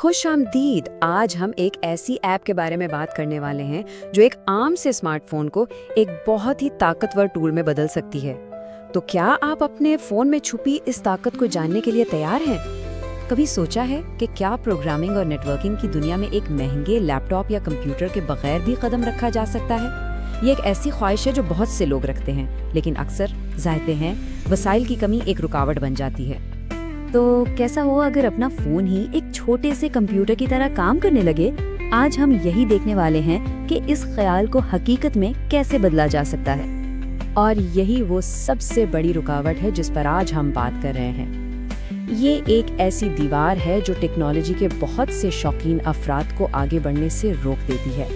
खुश आमदीद। आज हम एक ऐसी ऐप के बारे में बात करने वाले हैं जो एक आम से स्मार्टफोन को एक बहुत ही ताकतवर टूल में बदल सकती है। तो क्या आप अपने फोन में छुपी इस ताकत को जानने के लिए तैयार हैं? कभी सोचा है कि क्या प्रोग्रामिंग और नेटवर्किंग की दुनिया में एक महंगे लैपटॉप या कंप्यूटर के बगैर भी कदम रखा जा सकता है? ये एक ऐसी ख्वाहिश है जो बहुत से लोग रखते हैं, लेकिन अक्सर जायते हैं वसाइल की कमी एक रुकावट बन जाती है। तो कैसा हो अगर अपना फोन ही एक छोटे से कंप्यूटर की तरह काम करने लगे? आज हम यही देखने वाले हैं कि इस ख्याल को हकीकत में कैसे बदला जा सकता है। और यही वो सबसे बड़ी रुकावट है जिस पर आज हम बात कर रहे हैं। ये एक ऐसी दीवार है जो टेक्नोलॉजी के बहुत से शौकीन अफराद को आगे बढ़ने से रोक देती है।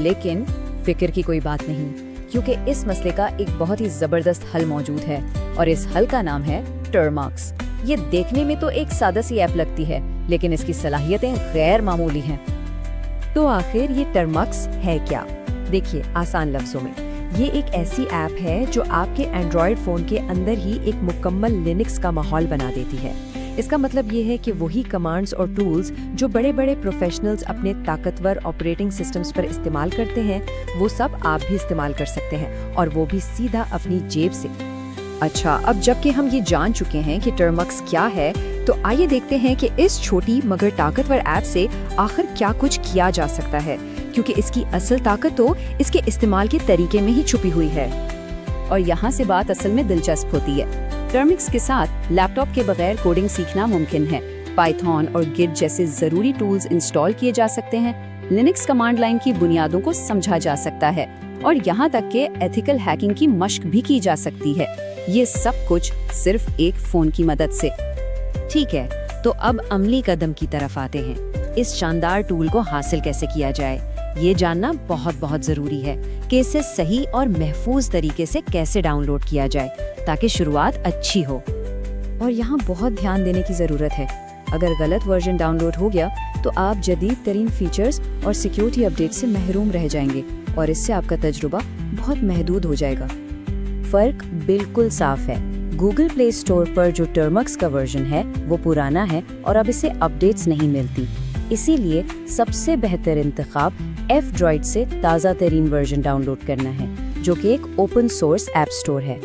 लेकिन फिक्र की कोई बात नहीं, क्योंकि इस मसले का एक बहुत ही जबरदस्त हल मौजूद है और इस हल का नाम है टर्मक्स। ये देखने में तो एक सादा सी ऐप लगती है, लेकिन इसकी सलाहियतें गैर मामूली हैं। तो आखिर ये टर्मक्स है क्या? देखिए आसान लफ्जों में, ये एक ऐसी ऐप है जो आपके एंड्रॉयड फोन के अंदर ही एक मुकम्मल लिनक्स का माहौल बना देती है। इसका मतलब ये है कि वही कमांड्स और टूल्स जो बड़े बड़े प्रोफेशनल्स अपने ताकतवर ऑपरेटिंग सिस्टम्स पर इस्तेमाल करते हैं, वो सब आप भी इस्तेमाल कर सकते हैं, और वो भी सीधा अपनी जेब से। अच्छा, अब जबकि हम ये जान चुके हैं कि टर्मक्स क्या है, तो आइए देखते हैं कि इस छोटी मगर ताकतवर ऐप से आखिर क्या कुछ किया जा सकता है, क्योंकि इसकी असल ताकत तो इसके इस्तेमाल के तरीके में ही छुपी हुई है। और यहाँ से बात असल में दिलचस्प होती है। टर्मक्स के साथ लैपटॉप के बगैर कोडिंग सीखना मुमकिन है। पाइथन और गिट जैसे जरूरी टूल्स इंस्टॉल किए जा सकते हैं। लिनक्स कमांड लाइन की बुनियादों को समझा जा सकता है, और यहाँ तक के एथिकल हैकिंग की मश्क भी की जा सकती है। ये सब कुछ सिर्फ एक फोन की मदद से। ठीक है, तो अब अमली कदम की तरफ आते हैं। इस शानदार टूल को हासिल कैसे किया जाए, ये जानना बहुत बहुत जरूरी है कि इसे सही और महफूज तरीके से कैसे डाउनलोड किया जाए ताकि शुरुआत अच्छी हो। और यहाँ बहुत ध्यान देने की जरूरत है। अगर गलत वर्जन डाउनलोड हो गया तो आप जदीद तरीन फीचर्स और सिक्योरिटी अपडेट से महरूम रह जाएंगे, और इससे आपका तजुर्बा बहुत महदूद हो जाएगा। फर्क बिल्कुल साफ है। गूगल प्ले स्टोर पर जो टर्मक्स का वर्जन है वो पुराना है और अब इसे अपडेट्स नहीं मिलती। इसीलिए सबसे बेहतर इंतखाब F-Droid से ताज़ा तरीन वर्जन डाउनलोड करना है, जो कि एक ओपन सोर्स ऐप स्टोर है।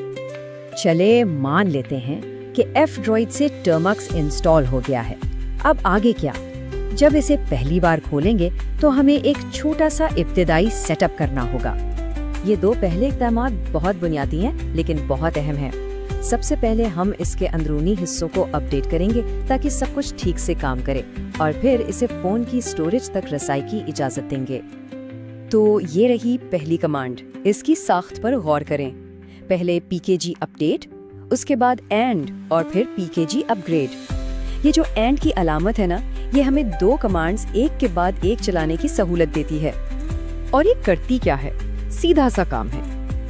चले मान लेते हैं कि F-Droid से टर्मक्स इंस्टॉल हो गया है। अब आगे क्या? जब इसे पहली बार खोलेंगे तो हमें एक छोटा सा इब्तिदाई सेटअप करना होगा। ये दो पहले इक़दाम बहुत बुनियादी हैं, लेकिन बहुत अहम हैं। सबसे पहले हम इसके अंदरूनी हिस्सों को अपडेट करेंगे ताकि सब कुछ ठीक से काम करे, और फिर इसे फोन की स्टोरेज तक रसाई की इजाजत देंगे। तो ये रही पहली कमांड। इसकी साख्त पर गौर करें। पहले pkg अपडेट, उसके बाद एंड, और फिर pkg अपग्रेड। ये जो एंड की अलामत है ना, ये हमें दो कमांड्स एक के बाद एक चलाने की सहूलत देती है। और ये करती क्या है? सीधा सा काम है।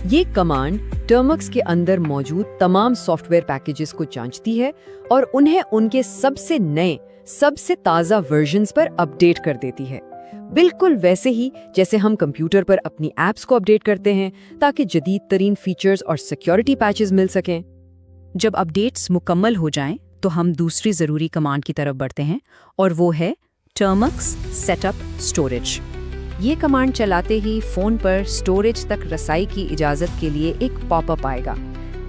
ये कमांड टर्मक्स के अंदर मौजूद तमाम सॉफ्टवेयर पैकेजेस को जांचती है और उन्हें उनके सबसे नए, सबसे ताज़ा वर्जन्स पर अपडेट कर देती है। बिल्कुल वैसे ही जैसे हम कंप्यूटर पर अपनी ऐप्स को अपडेट करते हैं ताकि जदीद तरीन फीचर्स और सिक्योरिटी पैचेस मिल सकें। जब अपडेट्स मुकम्मल हो जाएं, तो हम दूसरी ज़रूरी कमांड की तरफ बढ़ते हैं, और वो है टर्मक्स सेटअप स्टोरेज। ये कमांड चलाते ही फोन पर स्टोरेज तक रसाई की इजाजत के लिए एक पॉपअप आएगा।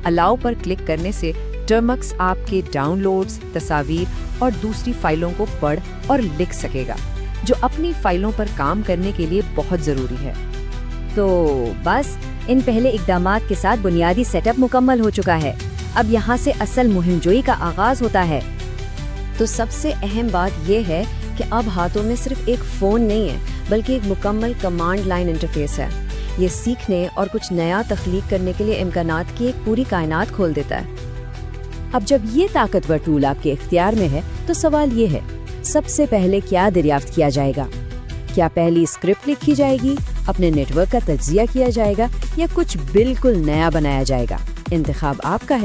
अलाउ पर क्लिक करने से टर्मक्स आपके डाउनलोड्स, तस्वीर और दूसरी फाइलों को पढ़ और लिख सकेगा, जो अपनी फाइलों पर काम करने के लिए बहुत जरूरी है। तो बस इन पहले इक़दामात के साथ बुनियादी सेटअप मुकम्मल हो चुका है। अब यहाँ से असल मुहिमजोई का आगाज होता है। तो सबसे अहम बात यह है कि अब हाथों में सिर्फ एक फोन नहीं है, बल्कि एक मुकम्मल कमांड लाइन इंटरफेस है। ये सीखने और कुछ नया तख्लीक करने के लिए इम्कानात की एक पूरी कायनात खोल देता है। अब जब ये ताकतवर टूल आपके इख्तियार में है, तो सवाल ये है, सबसे पहले क्या दरियाफ्त किया जाएगा? क्या पहली स्क्रिप्ट लिखी जाएगी, अपने नेटवर्क का तज्जिया किया जाएगा, या कुछ बिल्कुल नया बनाया जाएगा? इंतखाब आपका है।